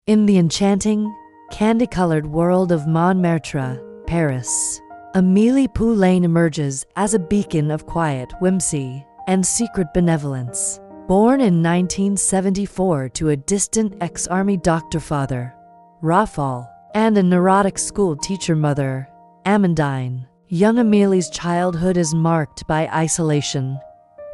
In the enchanting, candy-colored world of Montmartre, Paris, Amélie Poulain emerges as a beacon of quiet whimsy and secret benevolence. Born in 1974 to a distant ex-army doctor father, Raphael, and a neurotic school teacher mother, Amandine, young Amélie's childhood is marked by isolation.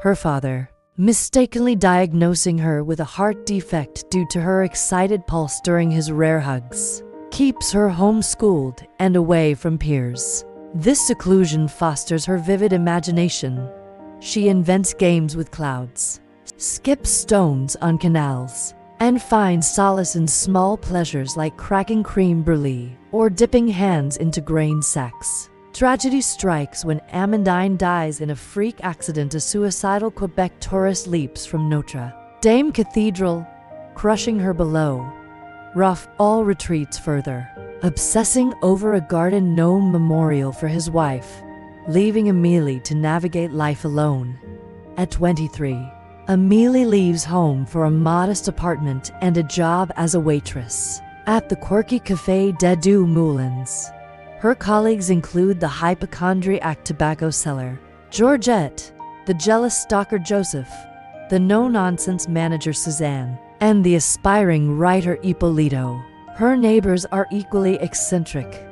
Her father, mistakenly diagnosing her with a heart defect due to her excited pulse during his rare hugs, keeps her homeschooled and away from peers. This seclusion fosters her vivid imagination. She invents games with clouds, skips stones on canals, and finds solace in small pleasures like cracking crème brûlée or dipping hands into grain sacks. Tragedy strikes when Amandine dies in a freak accident. A suicidal Quebec tourist leaps from Notre Dame Cathedral, crushing her below. Raphael retreats further, obsessing over a garden gnome memorial for his wife, leaving Amélie to navigate life alone. At 23, Amélie leaves home for a modest apartment and a job as a waitress at the quirky Café des Deux Moulins. Her colleagues include the hypochondriac tobacco seller, Georgette, the jealous stalker Joseph, the no-nonsense manager Suzanne, and the aspiring writer Ippolito. Her neighbors are equally eccentric.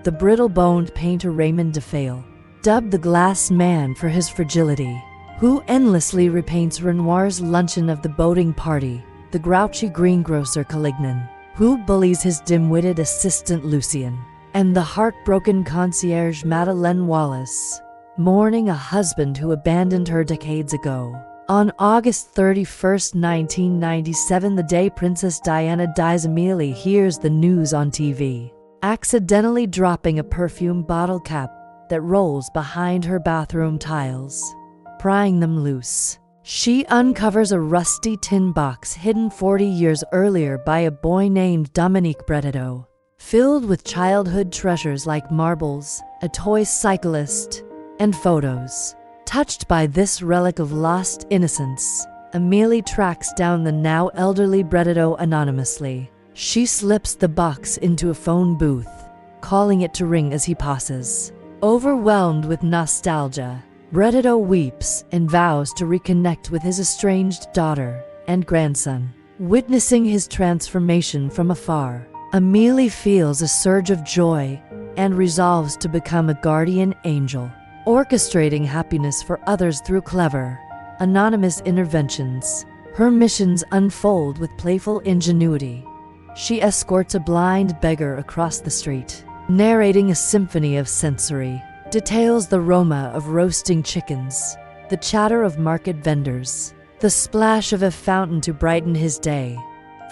The brittle-boned painter Raymond Defale, dubbed the Glass Man for his fragility, who endlessly repaints Renoir's luncheon of the boating party, the grouchy greengrocer Calignan, who bullies his dim-witted assistant Lucien, and the heartbroken concierge Madeleine Wallace, mourning a husband who abandoned her decades ago. On August 31, 1997, the day Princess Diana dies, Amélie hears the news on TV, accidentally dropping a perfume bottle cap that rolls behind her bathroom tiles. Prying them loose, she uncovers a rusty tin box hidden 40 years earlier by a boy named Dominique Breteau, filled with childhood treasures like marbles, a toy cyclist, and photos. Touched by this relic of lost innocence, Amélie tracks down the now elderly Breteau anonymously. She slips the box into a phone booth, calling it to ring as he passes. Overwhelmed with nostalgia, Breteau weeps and vows to reconnect with his estranged daughter and grandson. Witnessing his transformation from afar, Amélie feels a surge of joy and resolves to become a guardian angel, orchestrating happiness for others through clever, anonymous interventions. Her missions unfold with playful ingenuity. She escorts a blind beggar across the street, narrating a symphony of sensory details: the aroma of roasting chickens, the chatter of market vendors, the splash of a fountain to brighten his day.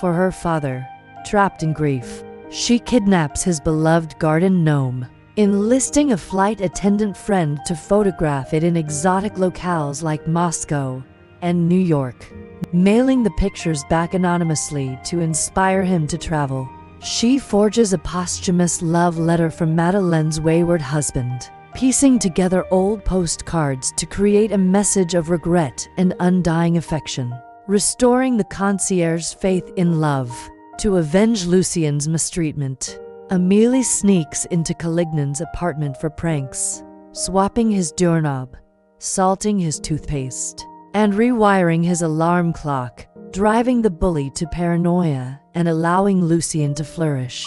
For her father, trapped in grief, she kidnaps his beloved garden gnome, enlisting a flight attendant friend to photograph it in exotic locales like Moscow and New York, mailing the pictures back anonymously to inspire him to travel. She forges a posthumous love letter from Madeleine's wayward husband, piecing together old postcards to create a message of regret and undying affection, restoring the concierge's faith in love. To avenge Lucien's mistreatment, Amélie sneaks into Calignan's apartment for pranks, swapping his doorknob, salting his toothpaste, and rewiring his alarm clock, driving the bully to paranoia and allowing Lucien to flourish.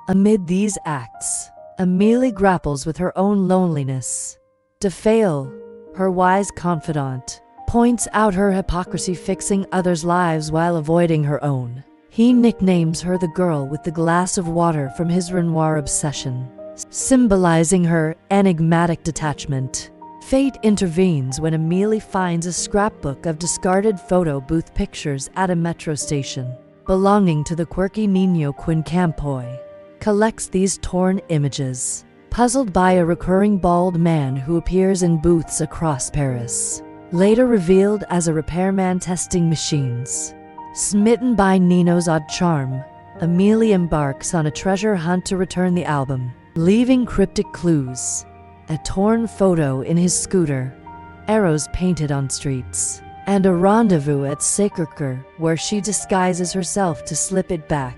Amid these acts, Amélie grapples with her own loneliness. Defale, her wise confidant, points out her hypocrisy, fixing others' lives while avoiding her own. He nicknames her the girl with the glass of water from his Renoir obsession, symbolizing her enigmatic detachment. Fate intervenes when Amélie finds a scrapbook of discarded photo booth pictures at a metro station, belonging to the quirky Nino Quincampoy. Collects these torn images, puzzled by a recurring bald man who appears in booths across Paris, later revealed as a repairman testing machines. Smitten by Nino's odd charm, Amélie embarks on a treasure hunt to return the album, leaving cryptic clues: a torn photo in his scooter, arrows painted on streets, and a rendezvous at Sacré-Cœur where she disguises herself to slip it back.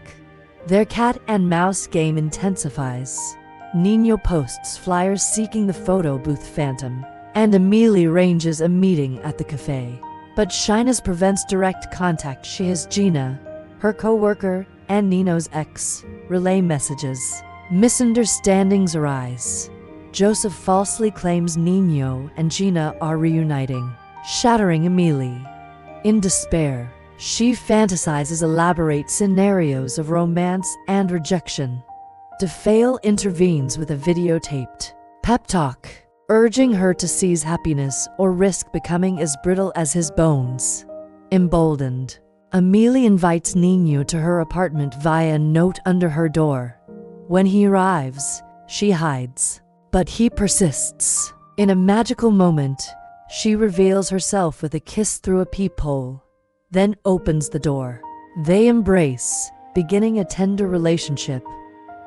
Their cat and mouse game intensifies. Nino posts flyers seeking the photo booth phantom, and Amélie arranges a meeting at the cafe. But Shyness prevents direct contact. She has Gina, her co-worker, and Nino's ex relay messages. Misunderstandings arise. Joseph falsely claims Nino and Gina are reuniting, shattering Amélie. In despair, she fantasizes elaborate scenarios of romance and rejection. DeFale intervenes with a videotaped pep talk, urging her to seize happiness or risk becoming as brittle as his bones. Emboldened, Amélie invites Nino to her apartment via a note under her door. When he arrives, she hides, but he persists. In a magical moment, she reveals herself with a kiss through a peephole, then opens the door. They embrace, beginning a tender relationship.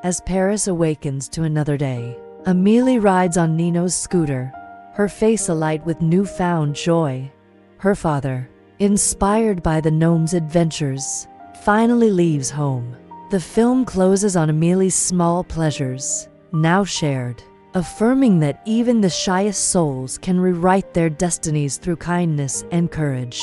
As Paris awakens to another day, Amélie rides on Nino's scooter, her face alight with newfound joy. Her father, inspired by the gnome's adventures, finally leaves home. The film closes on Amélie's small pleasures, now shared, affirming that even the shyest souls can rewrite their destinies through kindness and courage.